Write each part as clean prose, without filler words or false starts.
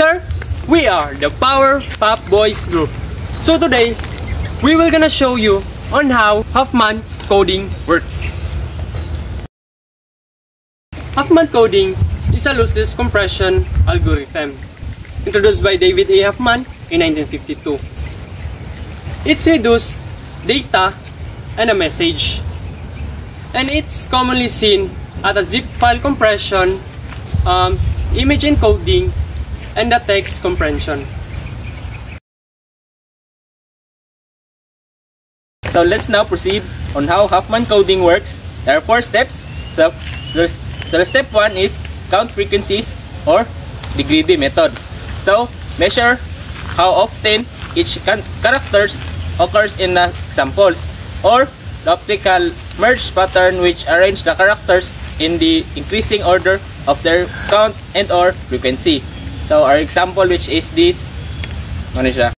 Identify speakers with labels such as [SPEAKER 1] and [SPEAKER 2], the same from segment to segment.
[SPEAKER 1] sir, we are the Powerpuff Boys group. So today, we will gonna show you on how Huffman coding works. Huffman coding is a lossless compression algorithm introduced by David A. Huffman in 1952. It's reduced data and a message, and it's commonly seen at a zip file compression, image encoding, and the text compression.
[SPEAKER 2] So let's now proceed on how Huffman coding works. There are 4 steps. So the step 1 is count frequencies or the greedy method. So measure how often each characters occurs in the samples, or the optical merge pattern, which arrange the characters in the increasing order of their count and or frequency. So our example, which is this, ano siya?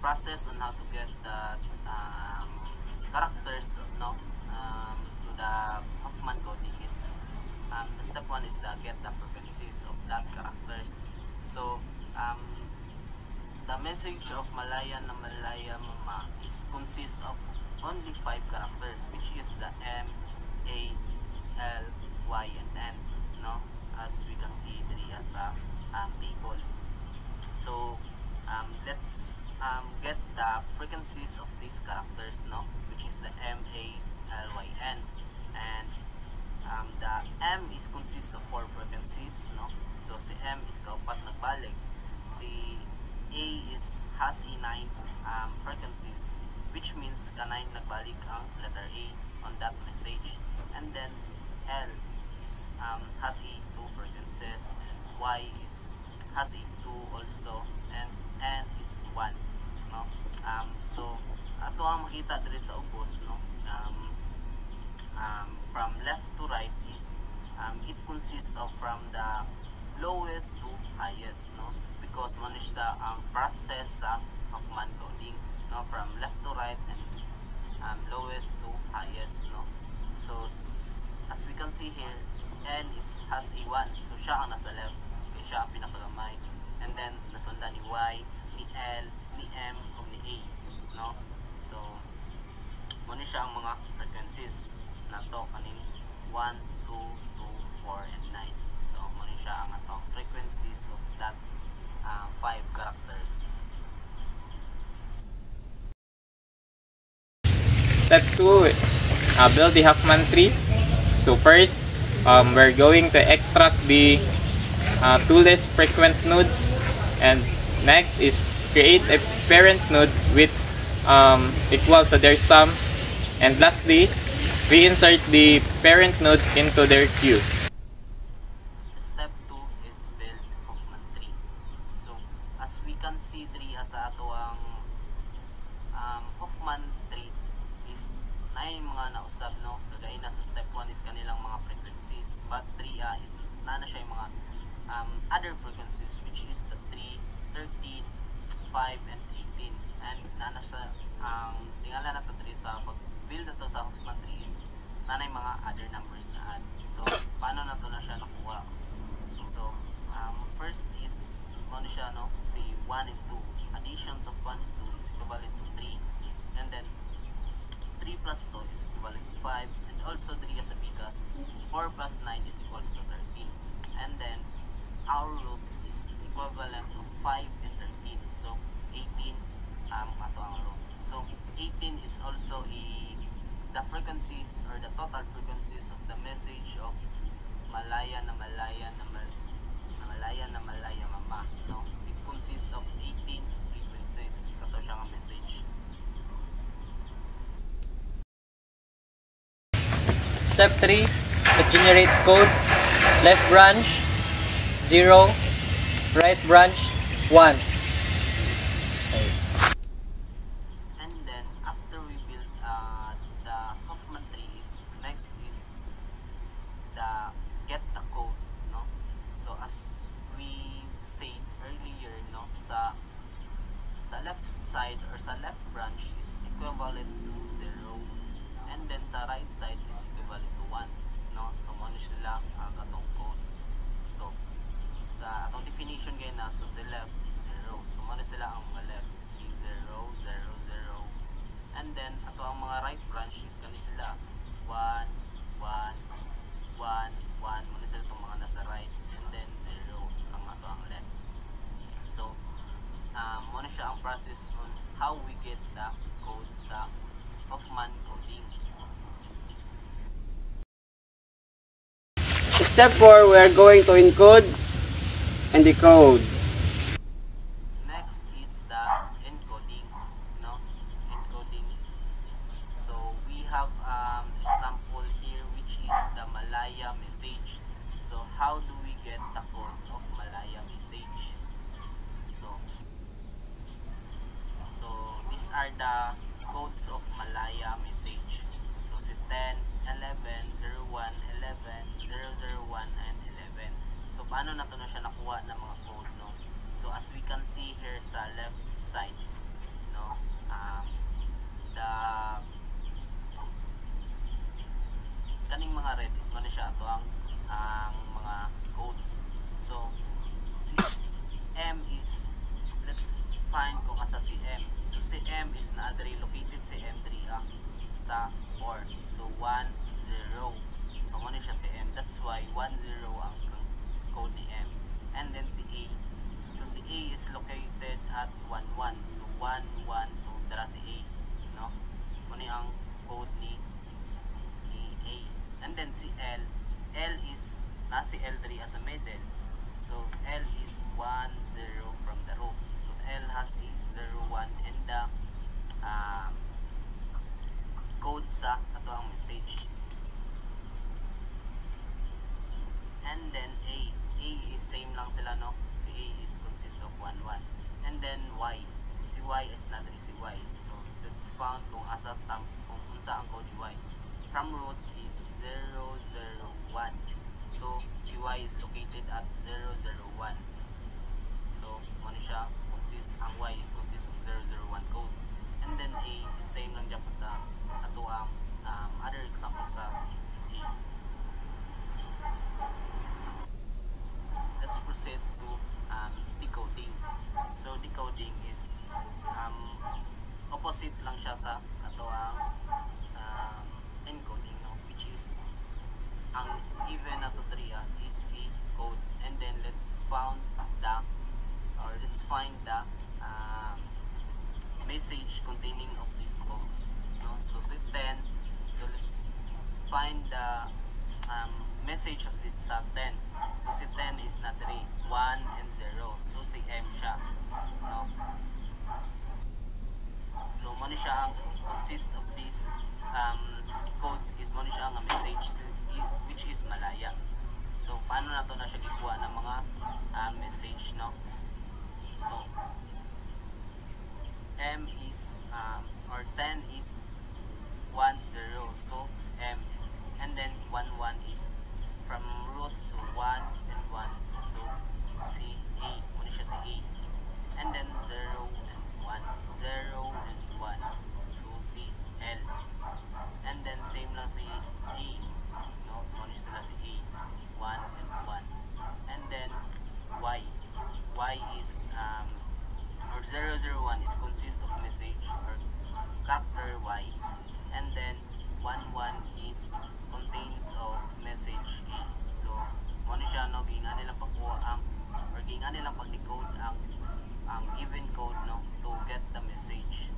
[SPEAKER 3] Process on how to get the characters to the Huffman coding is the step 1 is the get the frequencies of that characters. So the message of Malaya na Malaya Mama is consists of only 5 characters, which is the M, A, L, Y, and N, no, as we can see there as a table. So let's get the frequencies of these characters, no, which is the M, A, L, Y, N, and the M is consist of 4 frequencies, no. So si M is kaupat nagbalik, si A has 9 frequencies, which means kanay nagbalik ang letter A on that message, and then L is has 2 frequencies, and Y has 2 also, and N is 1, no. So ato ang makita diri sa ubos, no, from left to right is it consists of from the lowest to highest, no. It's because manage the process sa Huffman coding, no, from left to right and lowest to highest, no. So as we can see here, N has a 1, so siya ang nasa left, okay, siya ang pinakagamay, and then nasundan ni Y, ni L, ni M, o ni A, no. So muna siya ang mga frequencies na to kaning 1, 2, 2, 4, and 9. So muna siya ang atong frequencies of that 5 characters.
[SPEAKER 2] Step 2, build the Huffman tree. So first, we're going to extract the 2 less frequent nodes, and next is create a parent node with equal to their sum, and lastly, reinsert the parent node into their queue.
[SPEAKER 3] Step 2 is build Huffman tree. So as we can see diri sa ato ang Huffman tree is na mga nausab, no, kagaya na sa step 1 is kanilang mga frequencies, but 3 is na siya yung mga other frequencies, which is the 3, 13, 5, and 18, and na siya tingala na to diri sa pag-build na to sa Huffman tree is nanay mga other numbers na add. So paano na to na siya nakuha? So first is ano siya, no, si 1 and 2, additions of 1 and 2 is equivalent to 3, and then 3 plus 2 is equivalent to 5, and also 3 as a bigas, 4 plus 9 is equals to 13, and then our root is equivalent to 5 and 13, so 18 ato ang root. So 18 is also the frequencies or the total frequencies of the message of Malaya na Malaya na Malaya na Malaya Mama, no. It consists of 18 frequencies, kato siya nga message.
[SPEAKER 1] Step 3, it generates code. Left branch 0, right branch 1.
[SPEAKER 3] And then after we build the Huffman tree, next is the get the code, no. So as we said earlier, no, sa left side or sa left branch is equivalent to 0, and then sa right side is equivalent to 1, no? So mo sila ang atong code. So sa atong definition kay na, so sa left is 0, so mo sila ang mga left, so 0 0 0, and then ato ang mga right branch is kani sila 1 1 1 1, mo sila itong mga nasa right, and then 0 ang ato ang left. So mo na siya ang process on how we get the code sa Huffman coding.
[SPEAKER 4] Step 4, we are going to encode and decode.
[SPEAKER 3] Next is the encoding, no? Encoding. So we have example here which is the Malaya message. So how do we get the code of Malaya message? So these are the codes of Malaya message. So si 10, 11, 01, 11, 001, and 11. So paano na to na siya nakuha ng mga code, no? So as we can see here sa left side, no, the kaning mga red is man siya ato ang mga codes. So si M is, let's find kung asa si M. So si M is naadre located si M3 sa 4. So 1 0. So mo siya si M. That's why 1 0 ang code ni M. And then si A. So si A is located at 1 1. So 1 1. So dara si A, no? Mo ni ang code ni A. And then si L. L is na si L3 as a middle. So L is 1 0 from the root. So L has a 0 1 in the code sa ato ang message. And then A is same lang sila, no? Si A is consist of 1 1. And then Y. Si Y is not really si Y. So that's found kung asa kung unsa ang code ni Y. From root is 0 0 1. So si Y is located at 0 0 1. So ano siya, ang Y is consist of 0 0 1 code. And then A is same lang dyan sa ato ang other example sa A. Let's proceed to decoding. So decoding is opposite lang siya sa ato ang encoding, no? Which is ang given na to 3 is C code, and then let's find the message containing of these codes, no? So si 10, so let's find the message of this sub 10. So si 10 is na 3, 1 and 0. So si M siya, no? So mo ni siya ang consist of these codes is mo ni siya ang message which is Malaya. So paano na to na siya gikuha ng mga message, no? So M is or 10 is 1 0. So M, and then 1 1 is from root, so 1 and 1. So si A, muna siya si A. And then 0 and 1, 0 and 1. So si L. And then same lang si A, no? Muna sila si A, 1 and 1. And then Y. Y is or 001 is consist of message or character Y, and then 11 is contains of message A. So mo ni siya, no, gingan nila pagkuha or gingan nila pag-decode ang given code, no, to get the message.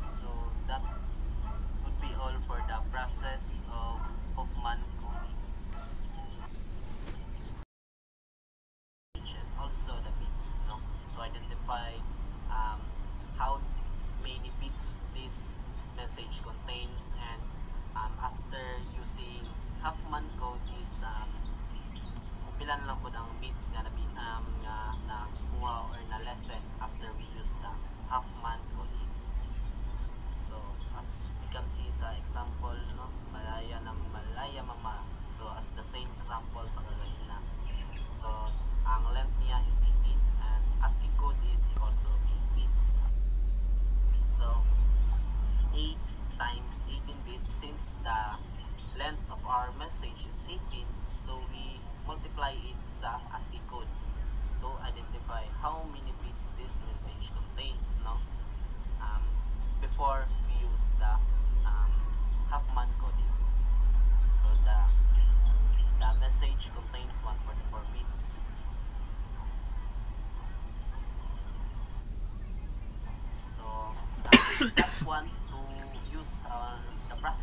[SPEAKER 3] So that would be all for the process of Huffman coding. Also the bits, no, to identify how many bits this message contains, and after using Huffman code is pilan lang po ang bits nga na kuha or na lesson after we use the Huffman coding. So as we can see sa example, no, Malaya mama. So as the same example sa kanina. So ang length niya is 18 and ASCII code is equals to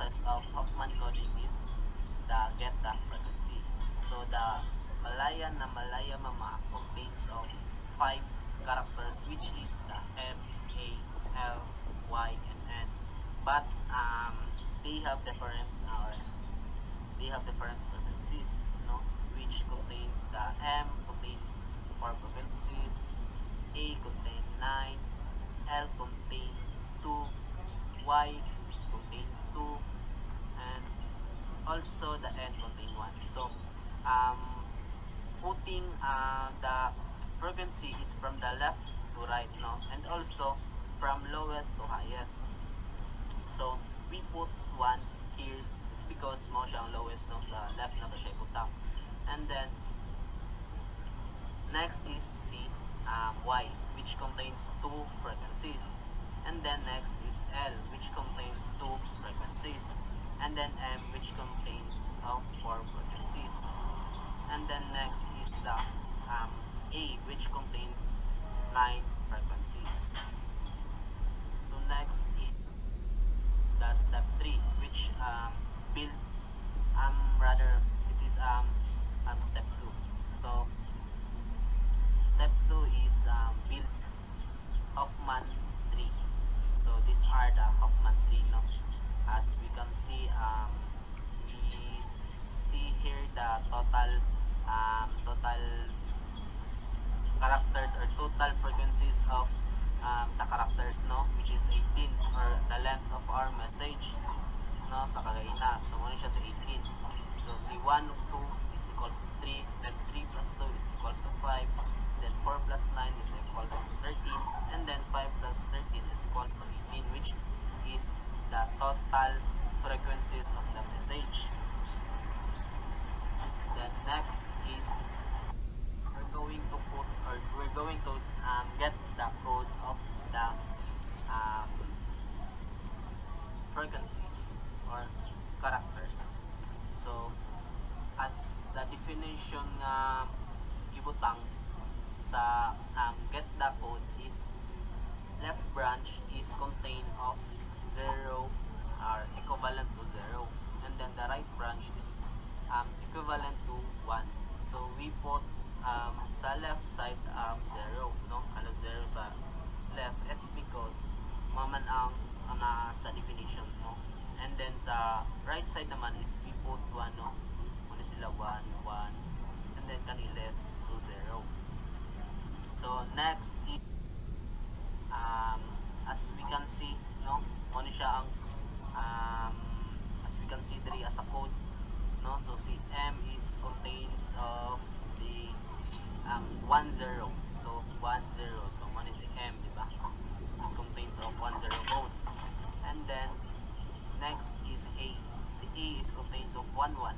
[SPEAKER 3] process of Huffman coding is the get the frequency. So the Malaya na Malaya Mama contains of 5 characters, which is the M, A, L, Y, and N. But they have different frequencies, which contains the M contain 4 frequencies, A contain 9, L contain 2, Y contain 2, and also the N contain 1. So putting the frequency is from the left to right, and also from lowest to highest. So we put 1 here. It's because mo siya ang lowest sa left na to siya ibutang. And then next is Y, which contains 2 frequencies. And then next is L, which contains 2 frequencies. And then M, which contains 4 frequencies. And then next is the A, which contains 9 frequencies. So next is the step 3, which build it is step 2. So step 2 is build Huffman tree. So these are the Huffman tree, as we can see. We see here the total characters or total frequencies of the characters, which is 18, or the length of our message, sa kagaina. So muna siya sa 18. So si 1 of 2 is equals to 3, then 3 plus 2 is equals to 5, then 4 plus 9 is equals to 13, and then 5 plus 13 is equals to 18, which is the total frequencies of the message. Then next is we're going to get the code of the frequencies or characters. So as the definition gibutang sa get the code is left branch is contained of 0 or equivalent to 0, and then the right branch is equivalent to 1. So we put sa left side 0, ano 0 sa left. It's because maman ang sa definition, and then sa right side naman is we put 1, muna sila 1, 1, and then kani left, so 0. So next is as we can see, muna siya ang as we can see diri as a code, so si M is contains of the 1 0. So 1 0, so muna si M, diba? It contains of 1 0 code. And then next is A. Si A is contains of 1 1,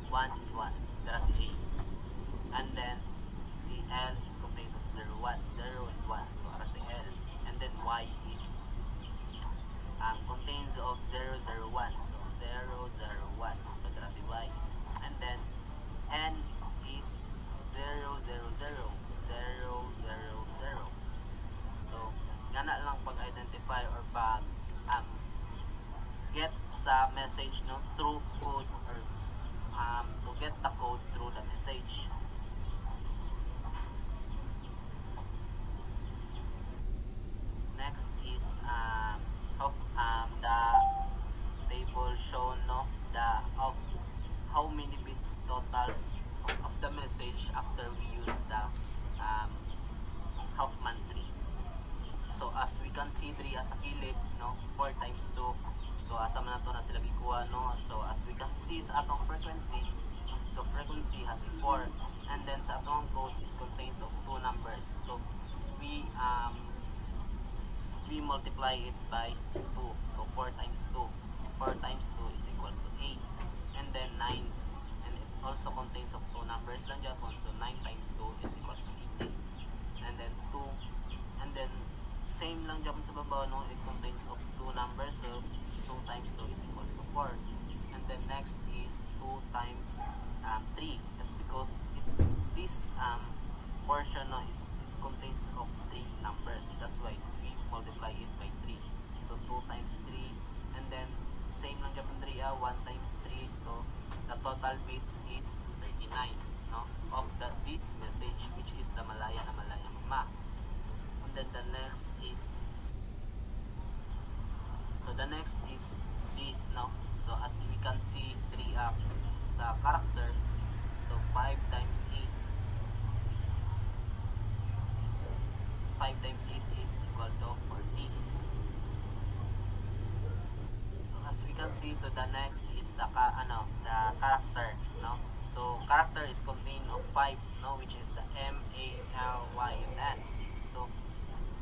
[SPEAKER 3] 1 and 1. That's si A. And then si L is contains of 0 1, 0 and 1. So para si L. And then Y is contains of 0 0 1. So 0 0 1. So that's si Y. And then N is 0 0 0, 0 0 0. So gana lang pag-identify or pag get sa message through code, or to get the code through the message. Next is the table shown the of how many bits totals of the message after we use the Huffman tree. So as we can see diri as a kilid, 4 times 2. So asa man nato na sila gikuha, so as we can see sa atong frequency, so frequency has a 4, and then sa atong code is contains of 2 numbers. So we multiply it by 2. So 4 times 2. 4 times 2 is equals to 8, and then 9, and it also contains of 2 numbers lang Japon. So 9 times 2 is equals to 18, and then 2, and then same lang Japon sa baba, it contains of 2 numbers. So 2 times 2 is equals to 4, and then next is 2 times 3. That's because this portion is contains of 3 numbers. That's why we multiply it by 3. So 2 times 3, and then same lang Japan bits is 39, no, of this message, which is the malaya na malaya mama. And then the next is, this, no. So as we can see 3 sa character, so 5 times 8 is equals to 40. So as we can see, to the next is the character, no. So character is contained of 5, no, which is the MALYN. So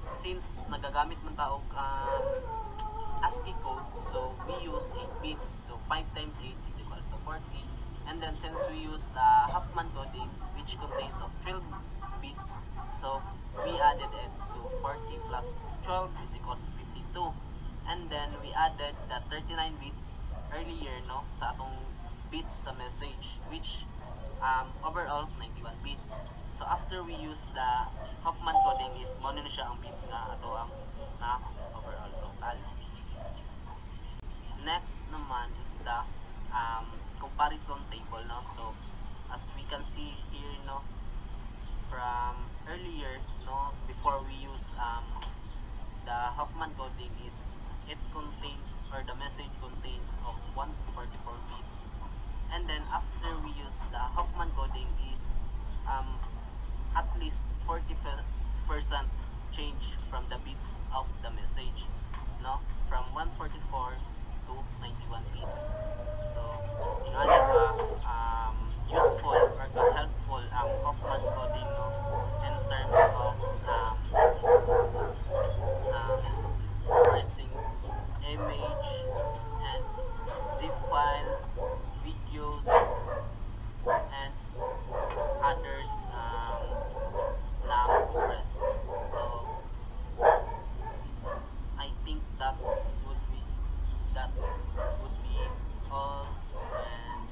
[SPEAKER 3] since nagagamit man ta og ASCII code, so we use 8 bits. So 5 times 8 is equals to 40. And then since we use the Huffman coding, which contains of 12 bits, so we added it. So 40 plus 12 is equals to 52. And then we added the 39 bits earlier, no, sa atong bits sa message, which overall 91 bits. So after we use the Huffman coding, is mo na siya ang bits na ato ang na overall total. Next naman is the comparison table, no. So as we can see here, no, from earlier, no, before we use the Huffman coding, is it contains, or the message contains of 144 bits. And then after we use the Huffman coding, is at least 40% change from the bits of the message, no, from 144 to 91 bits. So ingani ka useful or ka helpful ang Huffman coding, no, in terms of parsing image and zip files, videos, and others na compressed. So I think that would be all. And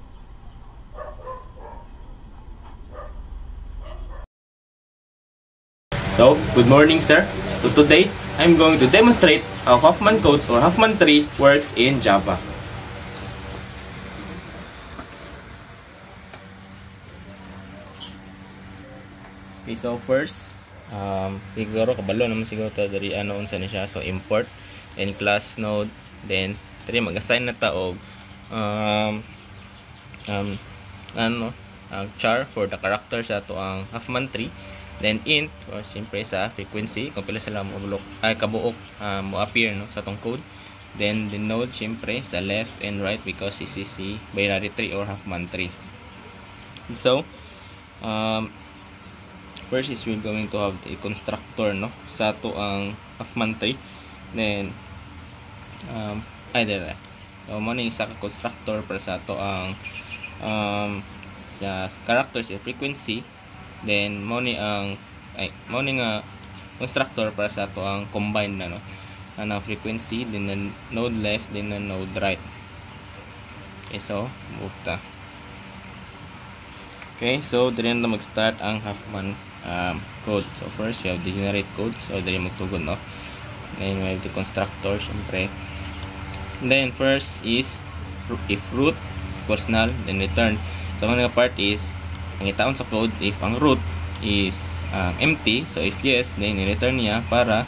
[SPEAKER 2] So, good morning, sir. So today, I'm going to demonstrate how Huffman code or Huffman tree works in Java. Okay, so first, siguro kabalo naman siguro ta dari unsa ni siya. So import and class node, then diri mag-assign na ta og char for the character sa ato ang Huffman tree. Then int or siyempre sa frequency kung pila sila kabuok mo appear, no, sa tong code. Then the node siyempre sa left and right because this is the binary tree or Huffman tree. So first is we're going to have the constructor, no, sa ato ang Huffman tree. Then so mo ni isa ka constructor para sa ato ang sa characters and frequency. Then mo ni nga constructor para sa ato ang combine na, no, na frequency, then the node left, then the node right. Okay, so move ta. Okay, so diri na mag-start ang Huffman code. So first we have the generate code, so diri magsugod, no. Then we have the constructor syempre. Then first is if root equals null, then return. So mga part is ang itaon sa code if ang root is empty, so if yes, then i-return niya para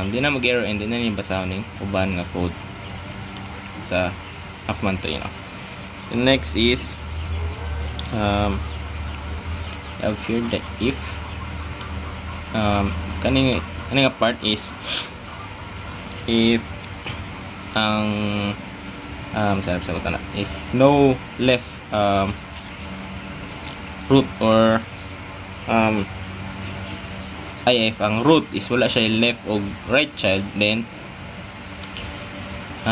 [SPEAKER 2] di na mag-error and di na niya basahon ng uban nga code sa Huffman tree, no. The next is have here the if kaning part is if ang if no left root or if ang root is wala siya left o right child, then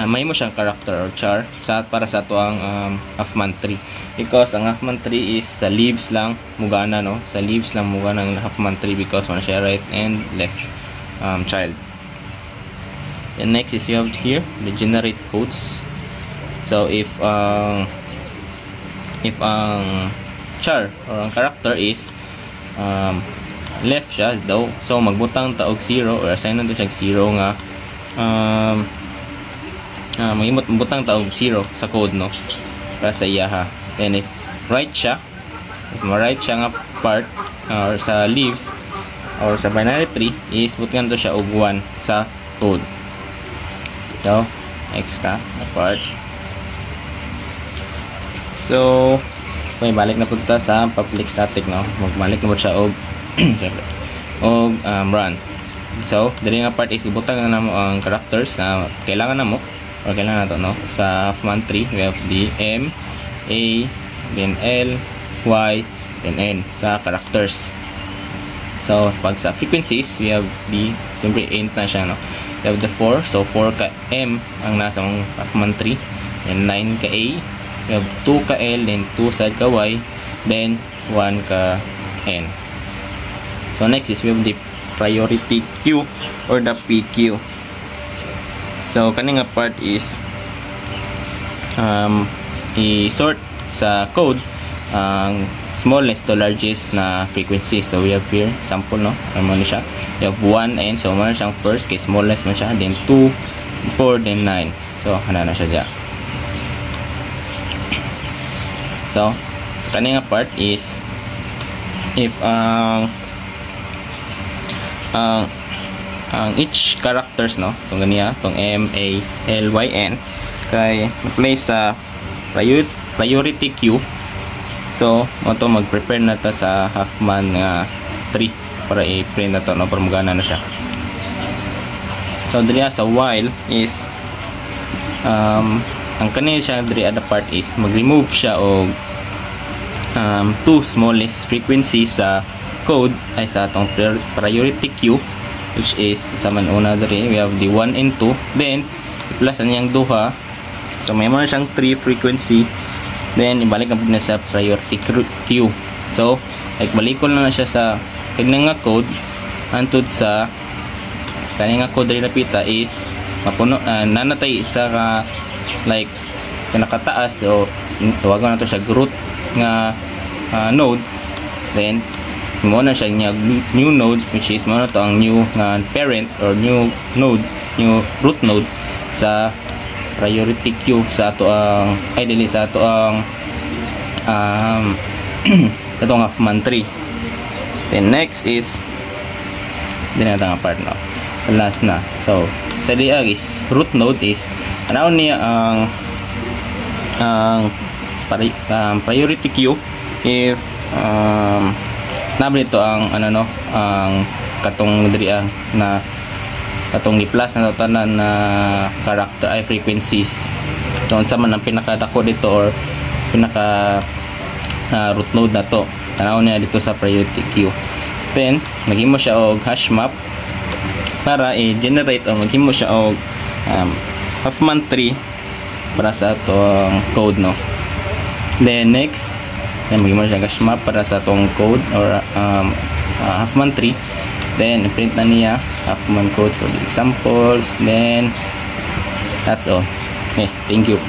[SPEAKER 2] may mo siyang character or char para sa to ang Huffman tree, because ang Huffman tree is sa leaves lang mugana, no, sa leaves lang mugana ang Huffman tree because wala siya right and left child. Then next is we have here the generate codes. So if ang char or ang character is left siya daw, so magbutang ta og 0 or assign na to siya 0 nga magbutang ta og 0 sa code, no, para sa iya, ha. Then if ma-write siya, nga part or sa leaves or sa binary tree, is butkan to siya og 1 sa code. So extra na part. So may balik na punta sa public static, no? Magbalik na po siya og og run. So diri nga part is ibutang na mo ang characters na kailangan na mo or kailangan nato, no? Sa Huffman tree we have the M, A, then L, Y, then N sa characters. So pag sa frequencies we have the siyempre int na siya, no? We have the 4, so 4 ka M ang nasa mong Huffman tree, then 9 ka A, we have 2 ka L, then 2 sad ka Y, then 1 ka N. So next is we have the priority queue or the PQ. So kaning nga part is i-sort sa code ang smallest to largest na frequency. So we have here sample, no? Ano siya? We have 1 and so man siyang first kay smallest man siya, then 2, 4, then 9. So hana na siya diya. So sa kaning nga part is if ang each characters, no, itong ganiya, itong M, A, L, Y, N kay place sa priority queue. So mo to mag-prepare na ta sa Huffman tree para i-print na to, no, para magana na siya. So diri sa while is ang kanina siya diri ada part is mag-remove siya og 2 smallest frequency sa code ay sa atong priority queue, which is sa man una diri we have the 1 and 2, then plus aniyang duha, so may man siyang 3 frequency, then ibalik na sa priority queue. So like balikon na siya sa kanang nga code antud sa kanang nga code diri napita is mapuno nanatay isa ka like pinakataas, so tawagan nato siya root nga node, then mo na siya new node, which is mo na to ang new parent or new node, new root node sa priority queue sa ato ang ideally sa ato ang itong Huffman tree. Then next is din na nga part, no? So last na. So sa diag is root node is around niya ang priority queue if namin ito ang ano, no, ang katong diri na katong i-plus na tanan na character ay frequencies. So unsa man ang pinakadako dito or pinaka root node na to, tanaw niya dito sa priority queue. Then maghimo siya og hash map para i-generate o maghimo siya og Huffman tree para sa atong code, no. Then next maghimo siya hash map para sa atong code or Huffman tree. Then print na niya Huffman code for the examples. Then that's all. Okay, thank you.